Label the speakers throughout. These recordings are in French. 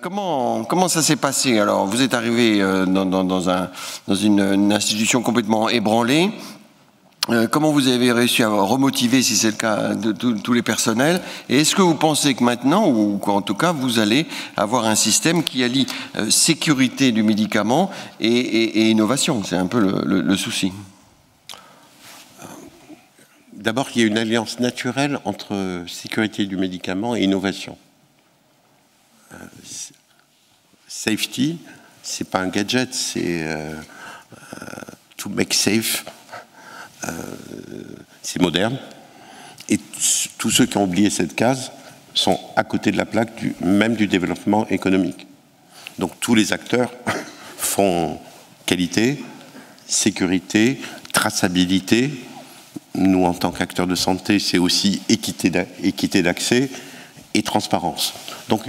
Speaker 1: Comment ça s'est passé? Alors, vous êtes arrivé dans une institution complètement ébranlée. Comment vous avez réussi à remotiver, si c'est le cas, tous les personnels? Et est-ce que vous pensez que maintenant, ou en tout cas, vous allez avoir un système qui allie sécurité du médicament et innovation? C'est un peu le souci.
Speaker 2: D'abord, il y a une alliance naturelle entre sécurité du médicament et innovation. Safety, c'est pas un gadget, c'est to make safe. C'est moderne. Et tous ceux qui ont oublié cette case sont à côté de la plaque même du développement économique. Donc tous les acteurs font qualité, sécurité, traçabilité. Nous, en tant qu'acteurs de santé, c'est aussi équité d'accès et transparence. Donc,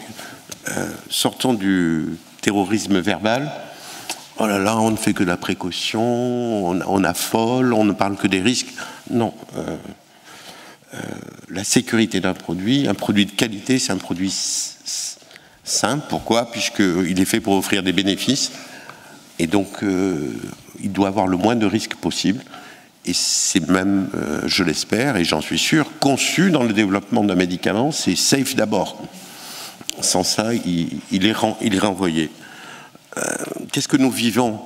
Speaker 2: sortons du terrorisme verbal. Oh là là, on ne fait que de la précaution, on affole, on ne parle que des risques. Non. La sécurité d'un produit, un produit de qualité, c'est un produit simple. Pourquoi? Puisqu'il est fait pour offrir des bénéfices. Et donc, il doit avoir le moins de risques possible. Et c'est même, je l'espère, et j'en suis sûr, conçu dans le développement d'un médicament, c'est safe d'abord. Sans ça, il est renvoyé. Qu'est-ce que nous vivons?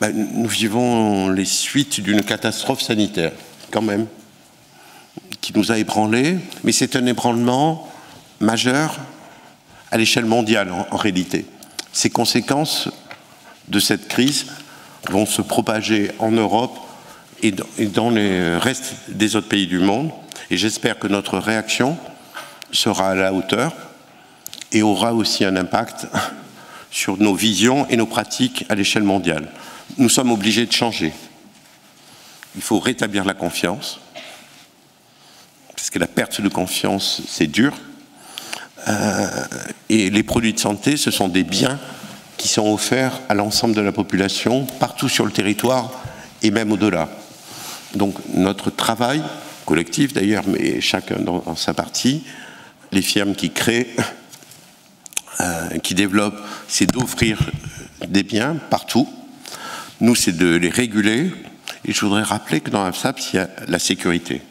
Speaker 2: Nous vivons les suites d'une catastrophe sanitaire, quand même, qui nous a ébranlés, mais c'est un ébranlement majeur à l'échelle mondiale, en réalité. Ces conséquences de cette crise vont se propager en Europe et dans les restes des autres pays du monde. Et j'espère que notre réaction sera à la hauteur et aura aussi un impact sur nos visions et nos pratiques à l'échelle mondiale. Nous sommes obligés de changer. Il faut rétablir la confiance, parce que la perte de confiance, c'est dur. Et les produits de santé, ce sont des biens qui sont offerts à l'ensemble de la population, partout sur le territoire et même au-delà. Donc notre travail collectif d'ailleurs, mais chacun dans sa partie, les firmes qui créent, qui développent, c'est d'offrir des biens partout. Nous, c'est de les réguler. Et je voudrais rappeler que dans l'AFSAPS, il y a la sécurité.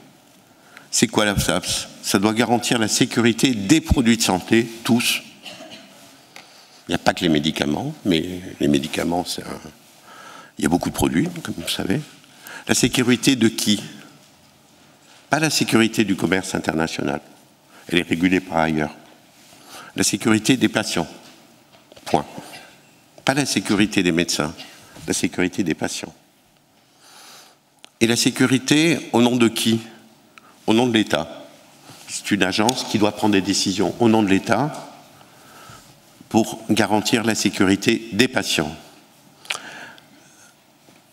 Speaker 2: C'est quoi l'AFSAPS? Ça doit garantir la sécurité des produits de santé, tous. Il n'y a pas que les médicaments, mais les médicaments, il y a beaucoup de produits, comme vous le savez. La sécurité de qui? Pas la sécurité du commerce international. Elle est régulée par ailleurs. La sécurité des patients. Point. Pas la sécurité des médecins. La sécurité des patients. Et la sécurité, au nom de qui? Au nom de l'État. C'est une agence qui doit prendre des décisions au nom de l'État pour garantir la sécurité des patients.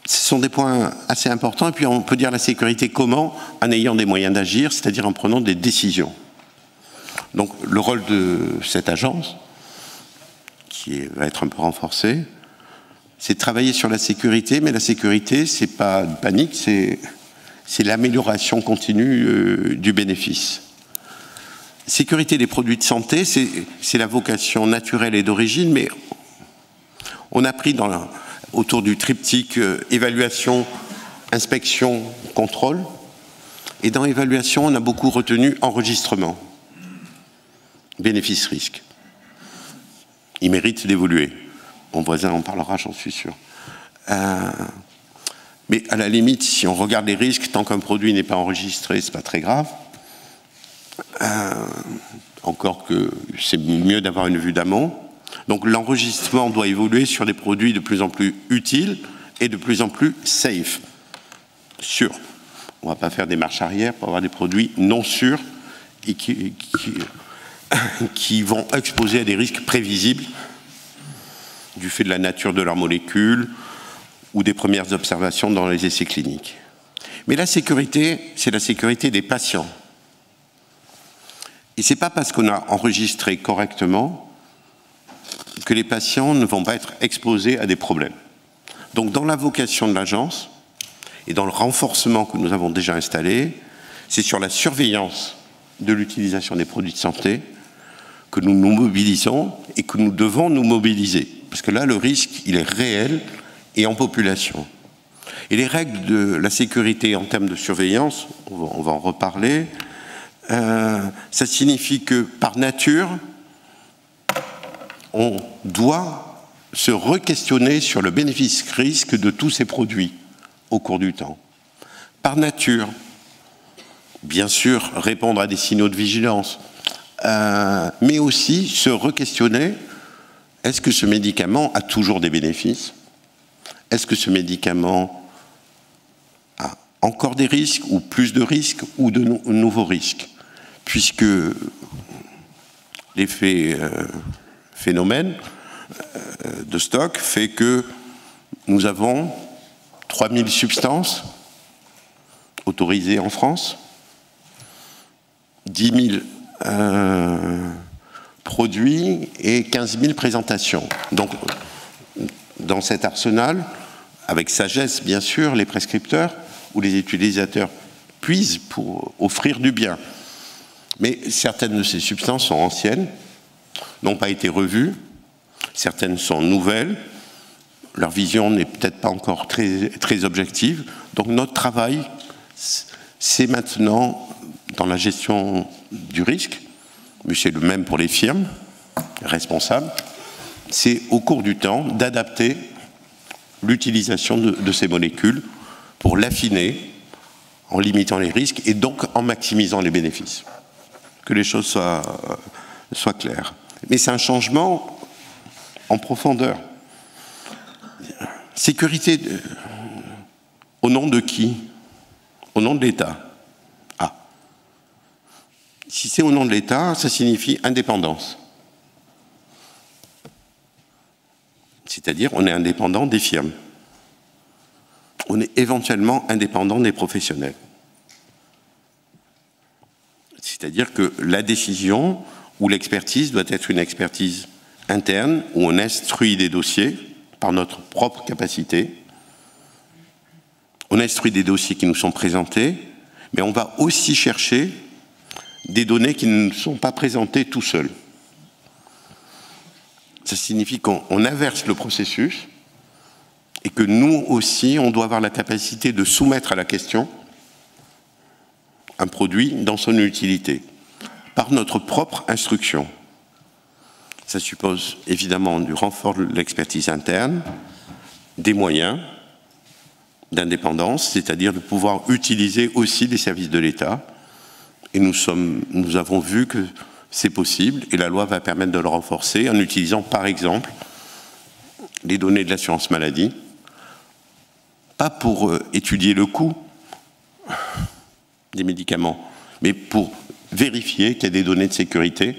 Speaker 2: Ce sont des points assez importants. Et puis on peut dire la sécurité comment? En ayant des moyens d'agir, c'est-à-dire en prenant des décisions. Donc le rôle de cette agence, qui va être un peu renforcé, c'est de travailler sur la sécurité, mais la sécurité, c'est pas de panique, c'est l'amélioration continue du bénéfice. Sécurité des produits de santé, c'est la vocation naturelle et d'origine, mais on a pris autour du triptyque évaluation, inspection, contrôle, et dans évaluation, on a beaucoup retenu enregistrement, bénéfice-risque. Il mérite d'évoluer. Mon voisin en parlera, j'en suis sûr. Mais à la limite, si on regarde les risques, tant qu'un produit n'est pas enregistré, c'est pas très grave. Encore que c'est mieux d'avoir une vue d'amont. Donc l'enregistrement doit évoluer sur des produits de plus en plus utiles et de plus en plus safe. Sûrs. On ne va pas faire des marches arrière pour avoir des produits non sûrs et qui vont exposer à des risques prévisibles du fait de la nature de leurs molécules ou des premières observations dans les essais cliniques. Mais la sécurité, c'est la sécurité des patients. Et ce n'est pas parce qu'on a enregistré correctement que les patients ne vont pas être exposés à des problèmes. Donc dans la vocation de l'agence et dans le renforcement que nous avons déjà installé, c'est sur la surveillance de l'utilisation des produits de santé que nous nous mobilisons et que nous devons nous mobiliser. Parce que là, le risque, il est réel et en population. Et les règles de la sécurité en termes de surveillance, on va en reparler, ça signifie que par nature, on doit se re-questionner sur le bénéfice-risque de tous ces produits au cours du temps. Par nature, bien sûr, répondre à des signaux de vigilance, mais aussi se re-questionner, est-ce que ce médicament a toujours des bénéfices? Est-ce que ce médicament a encore des risques, ou plus de risques, ou de nouveaux risques? Puisque l'effet phénomène de stock fait que nous avons 3000 substances autorisées en France, 10 000 produits et 15 000 présentations. Donc, dans cet arsenal, avec sagesse bien sûr, les prescripteurs ou les utilisateurs puisent pour offrir du bien. Mais certaines de ces substances sont anciennes, n'ont pas été revues, certaines sont nouvelles, leur vision n'est peut-être pas encore très objective. Donc notre travail, c'est maintenant, dans la gestion du risque, mais c'est le même pour les firmes responsables, c'est au cours du temps d'adapter l'utilisation de ces molécules pour l'affiner en limitant les risques et donc en maximisant les bénéfices. Que les choses soient claires. Mais c'est un changement en profondeur. Sécurité au nom de qui? Au nom de l'État. Ah. Si c'est au nom de l'État, ça signifie indépendance. C'est-à-dire, on est indépendant des firmes. On est éventuellement indépendant des professionnels. C'est-à-dire que la décision ou l'expertise doit être une expertise interne où on instruit des dossiers par notre propre capacité. On instruit des dossiers qui nous sont présentés, mais on va aussi chercher des données qui ne sont pas présentées tout seuls. Ça signifie qu'on inverse le processus et que nous aussi, on doit avoir la capacité de soumettre à la question un produit dans son utilité, par notre propre instruction. Ça suppose évidemment du renfort de l'expertise interne, des moyens d'indépendance, c'est-à-dire de pouvoir utiliser aussi les services de l'État. Et nous avons vu que c'est possible, et la loi va permettre de le renforcer en utilisant par exemple les données de l'assurance maladie, pas pour étudier le coût des médicaments, mais pour vérifier qu'il y a des données de sécurité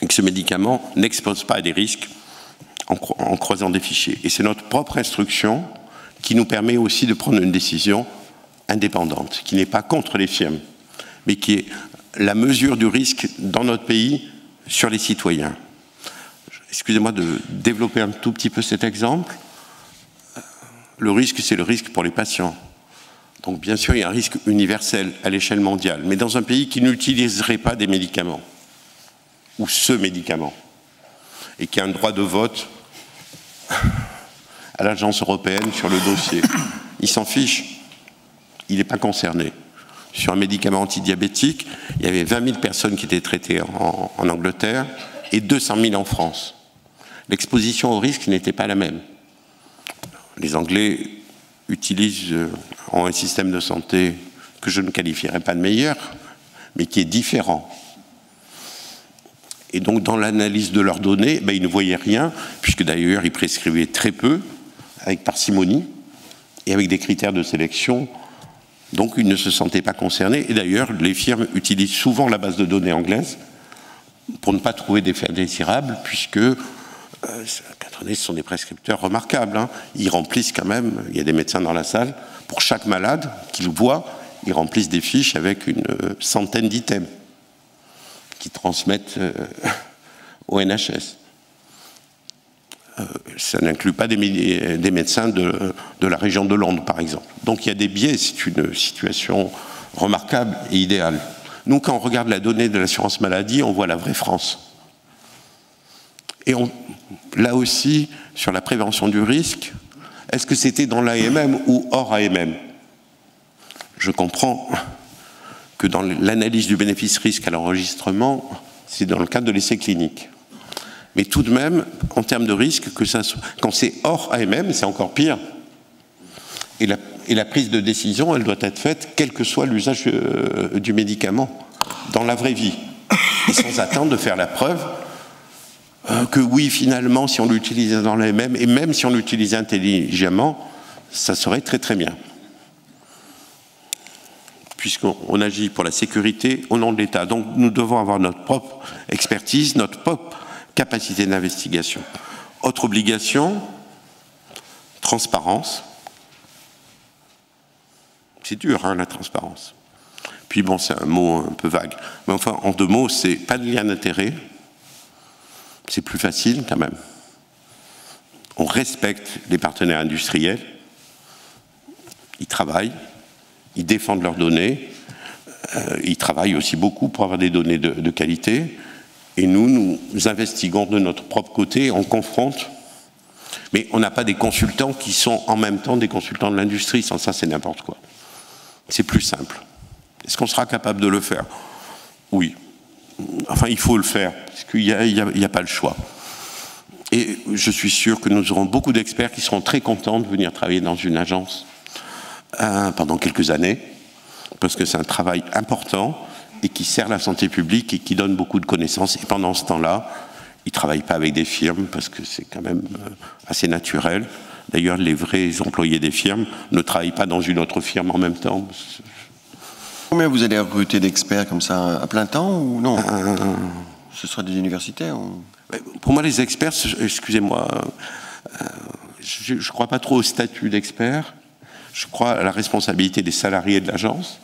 Speaker 2: et que ce médicament n'expose pas à des risques en croisant des fichiers. Et c'est notre propre instruction qui nous permet aussi de prendre une décision indépendante, qui n'est pas contre les firmes, mais qui est la mesure du risque dans notre pays sur les citoyens. Excusez-moi de développer un tout petit peu cet exemple. Le risque, c'est le risque pour les patients. Donc bien sûr, il y a un risque universel à l'échelle mondiale, mais dans un pays qui n'utiliserait pas des médicaments, ou ce médicament, et qui a un droit de vote à l'agence européenne sur le dossier, il s'en fiche, il n'est pas concerné. Sur un médicament antidiabétique, il y avait 20 000 personnes qui étaient traitées en Angleterre et 200 000 en France. L'exposition au risque n'était pas la même. Les Anglais ont un système de santé que je ne qualifierais pas de meilleur, mais qui est différent. Et donc, dans l'analyse de leurs données, ils ne voyaient rien, puisque d'ailleurs, ils prescrivaient très peu, avec parcimonie, et avec des critères de sélection. Donc, ils ne se sentaient pas concernés. Et d'ailleurs, les firmes utilisent souvent la base de données anglaise pour ne pas trouver d'effets indésirables, puisque ce sont des prescripteurs remarquables. Ils remplissent quand même, il y a des médecins dans la salle, pour chaque malade qu'ils voient, ils remplissent des fiches avec une centaine d'items qui transmettent au NHS. Ça n'inclut pas des médecins de la région de Londres, par exemple. Donc il y a des biais, c'est une situation remarquable et idéale. Nous, quand on regarde la donnée de l'assurance maladie, on voit la vraie France. Et là aussi, sur la prévention du risque, est-ce que c'était dans l'AMM ou hors AMM? Je comprends que dans l'analyse du bénéfice-risque à l'enregistrement, c'est dans le cadre de l'essai clinique. Mais tout de même, en termes de risque, quand c'est hors AMM, c'est encore pire. Et la prise de décision, elle doit être faite, quel que soit l'usage du médicament, dans la vraie vie. Et sans attendre de faire la preuve que oui, finalement, si on l'utilisait dans l'AMM, et même si on l'utilisait intelligemment, ça serait très très bien. Puisqu'on agit pour la sécurité au nom de l'État. Donc nous devons avoir notre propre expertise, notre propre capacité d'investigation. Autre obligation, transparence. C'est dur, hein, la transparence. Puis bon, c'est un mot un peu vague. Mais enfin, en 2 mots, c'est pas de lien d'intérêt. C'est plus facile quand même. On respecte les partenaires industriels. Ils travaillent. Ils défendent leurs données. Ils travaillent aussi beaucoup pour avoir des données de qualité. Et nous investiguons de notre propre côté, on confronte. Mais on n'a pas des consultants qui sont en même temps des consultants de l'industrie. Sans ça, c'est n'importe quoi. C'est plus simple. Est-ce qu'on sera capable de le faire? Oui. Enfin, il faut le faire, parce qu'il n'y a pas le choix. Et je suis sûr que nous aurons beaucoup d'experts qui seront très contents de venir travailler dans une agence pendant quelques années, parce que c'est un travail important et qui sert la santé publique et qui donne beaucoup de connaissances. Et pendant ce temps-là, ils ne travaillent pas avec des firmes, parce que c'est quand même assez naturel. D'ailleurs, les vrais employés des firmes ne travaillent pas dans une autre firme en même temps.
Speaker 1: Combien vous allez recruter d'experts comme ça à plein temps ou non? Ce sera des universitaires ou...
Speaker 2: Pour moi, les experts, excusez-moi, je ne crois pas trop au statut d'expert. Je crois à la responsabilité des salariés de l'agence.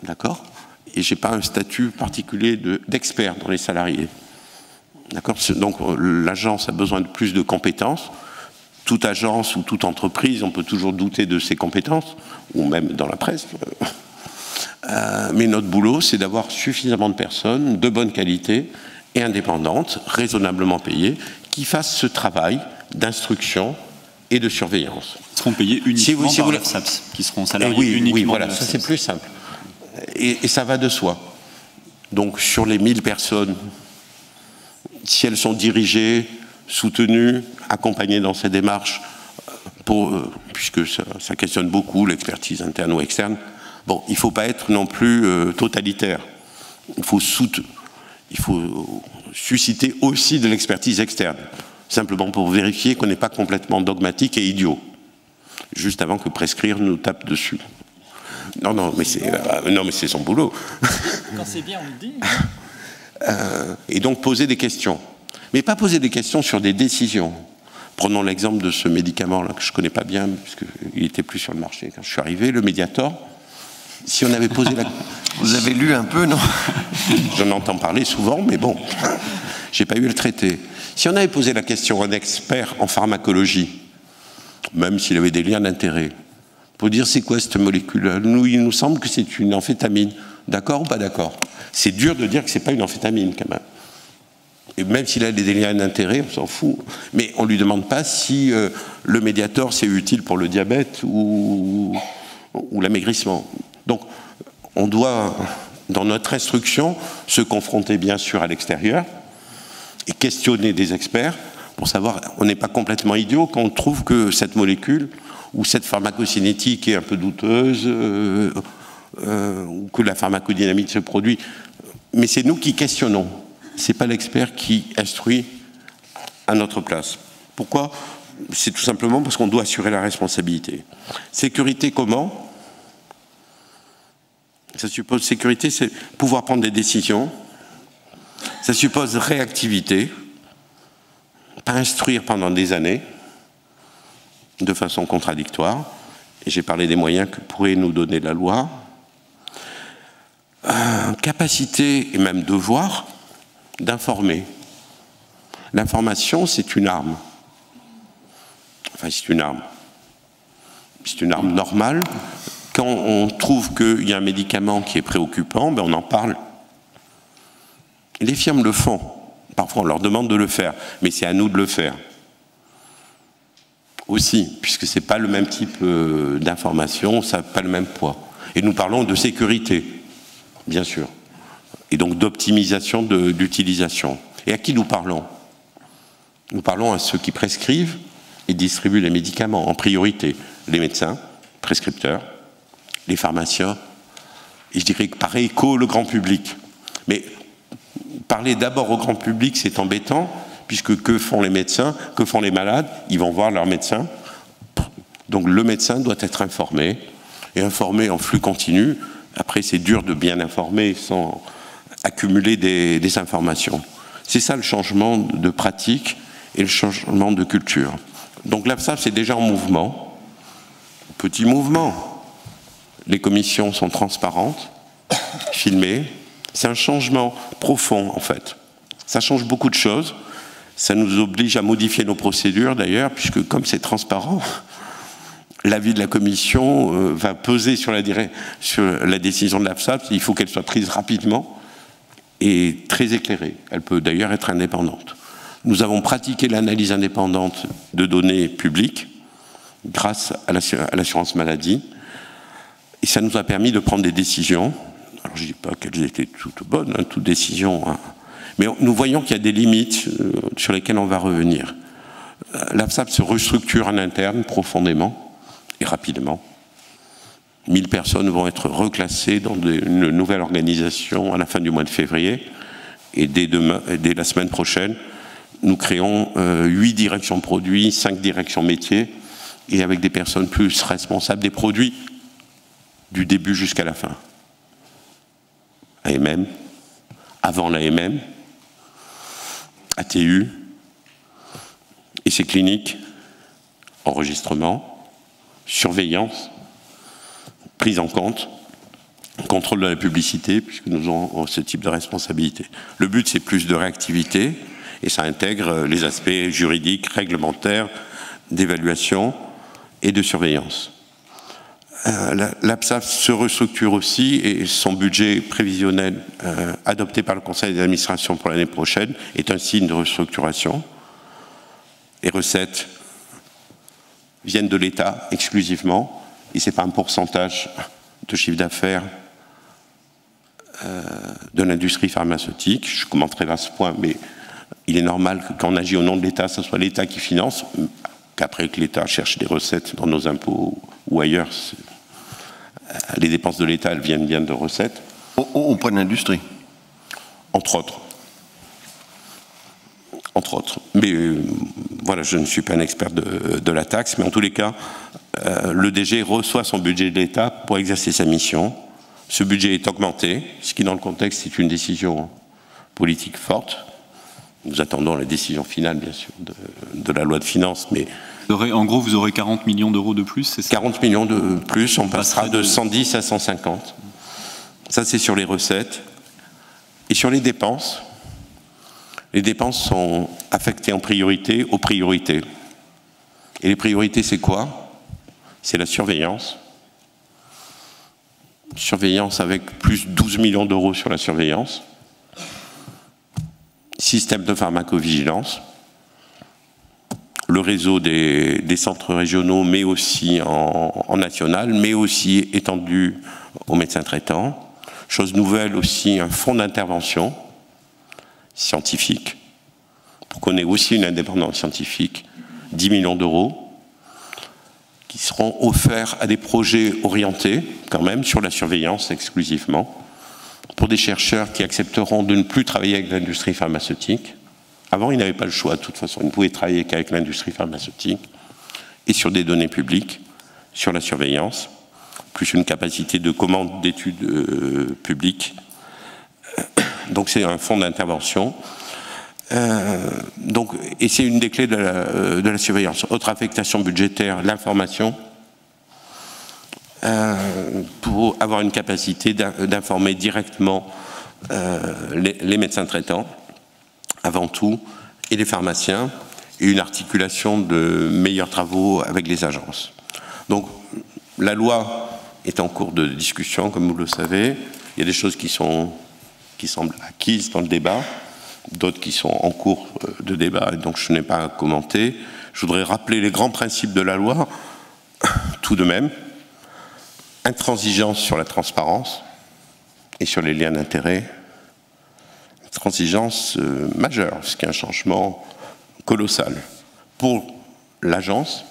Speaker 2: D'accord? Et je n'ai pas un statut particulier d'expert dans les salariés. D'accord? Donc l'agence a besoin de plus de compétences. Toute agence ou toute entreprise, on peut toujours douter de ses compétences, ou même dans la presse. Mais notre boulot, c'est d'avoir suffisamment de personnes de bonne qualité et indépendantes, raisonnablement payées, qui fassent ce travail d'instruction et de surveillance.
Speaker 3: Ils seront payés uniquement par l'URSSAF, qui seront salariés uniquement.
Speaker 2: Oui, voilà, ça c'est plus simple. Et ça va de soi. Donc sur les 1000 personnes, si elles sont dirigées, soutenues, accompagnées dans ces démarches, puisque ça questionne beaucoup l'expertise interne ou externe, bon, il ne faut pas être non plus totalitaire. Il faut susciter aussi de l'expertise externe, simplement pour vérifier qu'on n'est pas complètement dogmatique et idiot, juste avant que prescrire nous tape dessus. Non, mais c'est son boulot.
Speaker 3: Quand c'est bien, on le dit.
Speaker 2: Et donc poser des questions. Mais pas poser des questions sur des décisions. Prenons l'exemple de ce médicament-là que je ne connais pas bien, puisqu'il n'était plus sur le marché quand je suis arrivé, le Mediator. Si on avait posé la...
Speaker 1: Vous avez lu un peu, non?
Speaker 2: J'en entends parler souvent, mais bon, j'ai pas eu à le traiter. Si on avait posé la question à un expert en pharmacologie, même s'il avait des liens d'intérêt, pour dire c'est quoi cette molécule, il nous semble que c'est une amphétamine. D'accord ou pas d'accord? C'est dur de dire que c'est pas une amphétamine quand même. Et même s'il a des liens d'intérêt, on s'en fout. Mais on lui demande pas si le Mediator c'est utile pour le diabète ou l'amaigrissement. Donc, on doit, dans notre instruction, se confronter bien sûr à l'extérieur et questionner des experts pour savoir, on n'est pas complètement idiot quand on trouve que cette molécule ou cette pharmacocinétique est un peu douteuse ou que la pharmacodynamique se produit. Mais c'est nous qui questionnons. C'est pas l'expert qui instruit à notre place. Pourquoi? C'est tout simplement parce qu'on doit assurer la responsabilité. Sécurité comment? Ça suppose sécurité, c'est pouvoir prendre des décisions. Ça suppose réactivité, pas instruire pendant des années, de façon contradictoire. Et j'ai parlé des moyens que pourrait nous donner la loi. Capacité et même devoir d'informer. L'information, c'est une arme. Enfin, c'est une arme. C'est une arme normale. Quand on trouve qu'il y a un médicament qui est préoccupant, ben on en parle. Les firmes le font. Parfois, on leur demande de le faire, mais c'est à nous de le faire. Aussi, puisque ce n'est pas le même type d'information, ça n'a pas le même poids. Et nous parlons de sécurité, bien sûr, et donc d'optimisation d'utilisation. Et à qui nous parlons? Nous parlons à ceux qui prescrivent et distribuent les médicaments, en priorité les médecins, prescripteurs, les pharmaciens, et je dirais que par écho, le grand public. Mais parler d'abord au grand public, c'est embêtant, puisque que font les médecins, que font les malades? Ils vont voir leur médecin. Donc le médecin doit être informé, et informé en flux continu. Après, c'est dur de bien informer sans accumuler des informations. C'est ça le changement de pratique et le changement de culture. Donc l'ABSAP, c'est déjà en mouvement. Petit mouvement. Les commissions sont transparentes, filmées. C'est un changement profond, en fait. Ça change beaucoup de choses. Ça nous oblige à modifier nos procédures, d'ailleurs, puisque comme c'est transparent, l'avis de la commission va peser sur la décision de l'ABSAP. Il faut qu'elle soit prise rapidement et très éclairée. Elle peut d'ailleurs être indépendante. Nous avons pratiqué l'analyse indépendante de données publiques grâce à l'assurance maladie, et ça nous a permis de prendre des décisions. Alors je ne dis pas qu'elles étaient toutes bonnes, hein, toutes décisions, hein. Mais nous voyons qu'il y a des limites sur lesquelles on va revenir. L'ABSAP se restructure en interne profondément et rapidement. 1000 personnes vont être reclassées dans une nouvelle organisation à la fin du mois de février. Et dès la semaine prochaine, nous créons 8 directions produits, 5 directions métiers, et avec des personnes plus responsables des produits du début jusqu'à la fin. AMM, avant l'AMM, ATU, essais cliniques, enregistrement, surveillance, prise en compte, contrôle de la publicité, puisque nous avons ce type de responsabilité. Le but, c'est plus de réactivité, et ça intègre les aspects juridiques, réglementaires, d'évaluation et de surveillance. L'ABSAP se restructure aussi, et son budget prévisionnel adopté par le conseil d'administration pour l'année prochaine est un signe de restructuration. Les recettes viennent de l'État exclusivement, et ce n'est pas un pourcentage de chiffre d'affaires de l'industrie pharmaceutique. Je commenterai à ce point, mais il est normal que quand on agit au nom de l'État, ce soit l'État qui finance, qu'après que l'État cherche des recettes dans nos impôts ou ailleurs, les dépenses de l'État, elles viennent bien de recettes.
Speaker 1: Auprès de l'industrie.
Speaker 2: Entre autres. Entre autres. Mais voilà, je ne suis pas un expert de la taxe, mais en tous les cas, le DG reçoit son budget de l'État pour exercer sa mission. Ce budget est augmenté, ce qui dans le contexte est une décision politique forte. Nous attendons la décision finale, bien sûr, de la loi de finances, mais...
Speaker 3: En gros, vous aurez 40 millions d'euros de plus, c'est ça?
Speaker 2: 40 millions de plus, on passera de 110 à 150. Ça, c'est sur les recettes. Et sur les dépenses sont affectées en priorité aux priorités. Et les priorités, c'est quoi? C'est la surveillance. Surveillance avec plus de 12 millions d'euros sur la surveillance. Système de pharmacovigilance. Le réseau des centres régionaux, mais aussi en national, mais aussi étendu aux médecins traitants. Chose nouvelle aussi, un fonds d'intervention scientifique, pour qu'on ait aussi une indépendance scientifique, 10 millions d'euros, qui seront offerts à des projets orientés, quand même, sur la surveillance exclusivement, pour des chercheurs qui accepteront de ne plus travailler avec l'industrie pharmaceutique. Avant, ils n'avaient pas le choix, de toute façon, ils ne pouvaient travailler qu'avec l'industrie pharmaceutique, et sur des données publiques, sur la surveillance, plus une capacité de commande d'études publiques. Donc c'est un fonds d'intervention. Et c'est une des clés de la surveillance. Autre affectation budgétaire, l'information, pour avoir une capacité d'informer directement les médecins traitants, avant tout, et les pharmaciens, et une articulation de meilleurs travaux avec les agences. Donc la loi est en cours de discussion, comme vous le savez. Il y a des choses qui semblent acquises dans le débat, d'autres qui sont en cours de débat, et donc je n'ai pas à commenter. Je voudrais rappeler les grands principes de la loi, tout de même. Intransigeance sur la transparence et sur les liens d'intérêt. Intransigeance majeure, ce qui est un changement colossal. Pour l'agence,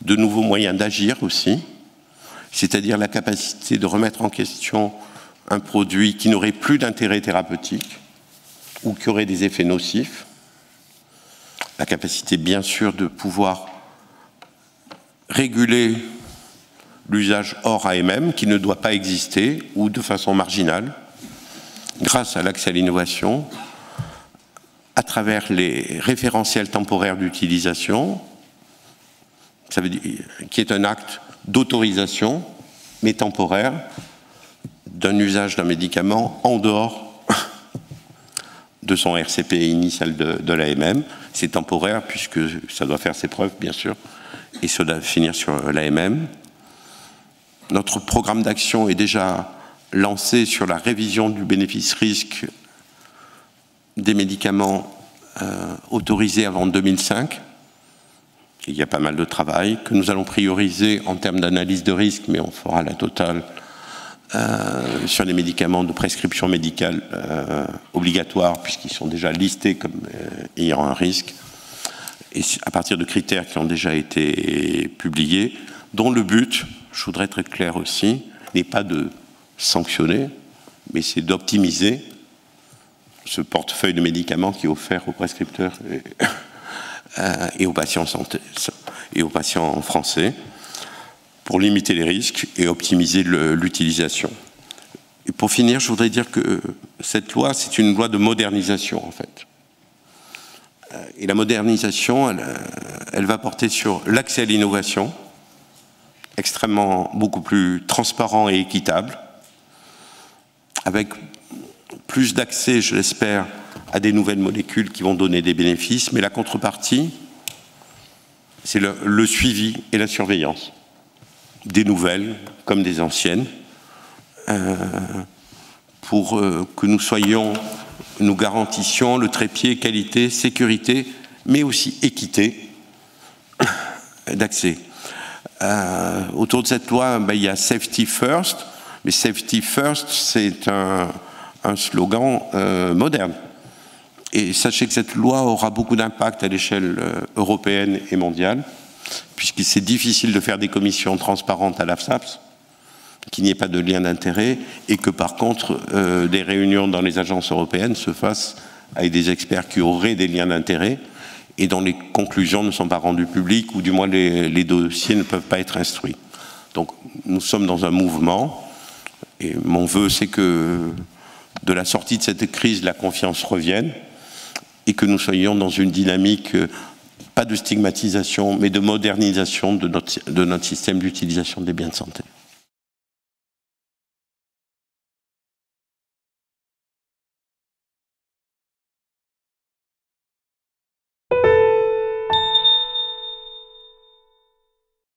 Speaker 2: de nouveaux moyens d'agir aussi, c'est-à-dire la capacité de remettre en question un produit qui n'aurait plus d'intérêt thérapeutique ou qui aurait des effets nocifs. La capacité, bien sûr, de pouvoir réguler l'usage hors AMM, qui ne doit pas exister, ou de façon marginale, grâce à l'accès à l'innovation, à travers les référentiels temporaires d'utilisation, ça veut dire, qui est un acte d'autorisation, mais temporaire, d'un usage d'un médicament en dehors de son RCP initial de l'AMM. C'est temporaire puisque ça doit faire ses preuves, bien sûr, et ça doit finir sur l'AMM. Notre programme d'action est déjà lancé sur la révision du bénéfice-risque des médicaments autorisés avant 2005. Il y a pas mal de travail que nous allons prioriser en termes d'analyse de risque, mais on fera la totale sur les médicaments de prescription médicale obligatoire, puisqu'ils sont déjà listés comme ayant un risque, et à partir de critères qui ont déjà été publiés, dont le but, je voudrais être clair aussi, n'est pas de sanctionner, mais c'est d'optimiser ce portefeuille de médicaments qui est offert aux prescripteurs et aux patients santé, et aux patients français, pour limiter les risques et optimiser l'utilisation. Et pour finir, je voudrais dire que cette loi, c'est une loi de modernisation, en fait. Et la modernisation, elle va porter sur l'accès à l'innovation, extrêmement beaucoup plus transparent et équitable, avec plus d'accès, je l'espère, à des nouvelles molécules qui vont donner des bénéfices, mais la contrepartie, c'est le suivi et la surveillance des nouvelles comme des anciennes, pour que nous garantissions le trépied qualité, sécurité, mais aussi équité d'accès. Autour de cette loi, il y a Safety First, mais Safety First, c'est un slogan moderne. Et sachez que cette loi aura beaucoup d'impact à l'échelle européenne et mondiale, puisque c'est difficile de faire des commissions transparentes à l'AFSAPS, qu'il n'y ait pas de lien d'intérêt, et que par contre, des réunions dans les agences européennes se fassent avec des experts qui auraient des liens d'intérêt, et dont les conclusions ne sont pas rendues publiques, ou du moins les dossiers ne peuvent pas être instruits. Donc nous sommes dans un mouvement, et mon vœu, c'est que de la sortie de cette crise, la confiance revienne, et que nous soyons dans une dynamique, pas de stigmatisation, mais de modernisation de notre système d'utilisation des biens de santé.